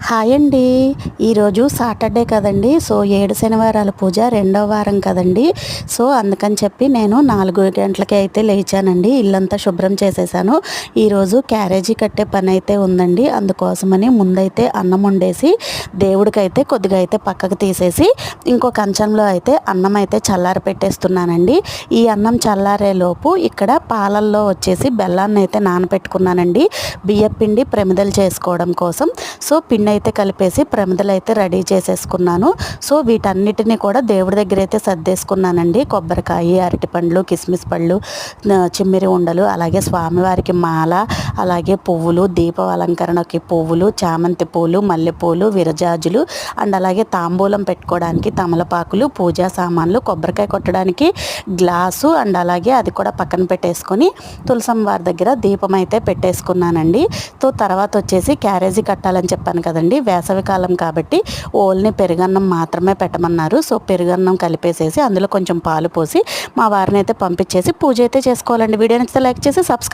Hi అండి. ఈరోజు Saturday కదండి. సో 7 శనివారాల పూజ రెండో వారం కదండి. సో అందుకని చెప్పి నేను 4 గంటలకే అయితే లేచానండి. ఇల్లంతా శుభ్రం చేసేసాను. ఈరోజు క్యారేజీ కట్టే పని అయితే ఉందండి. అందుకోసమని ముందైతే అన్నం వండేసి దేవుడికైతే కొద్దిగా అయితే పక్కకు తీసేసి ఇంకో కంచంలో అయితే అన్నం అయితే చల్లారి పెట్టేస్తున్నానండి. ఈ అన్నం చల్లారే లోపు ఇక్కడ పాలల్లో వచ్చేసి బెల్లాన్ని అయితే నానబెట్టుకున్నానండి. బియ్యపిండి ప్రమిదలు చేసుకోవడం కోసం. సో పిండి అయితే కలిపేసి ప్రమిదలు అయితే రెడీ చేసేసుకున్నాను. సో వీటన్నిటిని కూడా దేవుడి దగ్గర అయితే సర్దేసుకున్నానండి. కొబ్బరికాయ, అరటిపండ్లు, కిస్మిస్ పళ్ళు, చిమ్మిరి ఉండలు, అలాగే స్వామివారికి మాల, అలాగే పువ్వులు, దీప అలంకరణకి పువ్వులు, చామంతి పూలు, మల్లెపూలు, విరజాజులు అండ్ అలాగే తాంబూలం పెట్టుకోవడానికి తమలపాకులు, పూజా సామాన్లు, కొబ్బరికాయ కొట్టడానికి గ్లాసు అండ్ అలాగే అది కూడా పక్కన పెట్టేసుకొని తులసమ్మ వారి దగ్గర దీపం అయితే పెట్టేసుకున్నానండి. సో తర్వాత వచ్చేసి క్యారేజీ కట్టాలని చెప్పాను కదండి. వేసవికాలం కాబట్టి ఓన్లీ పెరుగన్నం మాత్రమే పెట్టమన్నారు. సో పెరుగన్నం కలిపేసేసి అందులో కొంచెం పాలు పోసి మా వారిని అయితే పంపించేసి పూజ అయితే చేసుకోవాలండి. వీడియో నచ్చితే లైక్ చేసి సబ్స్క్రైబ్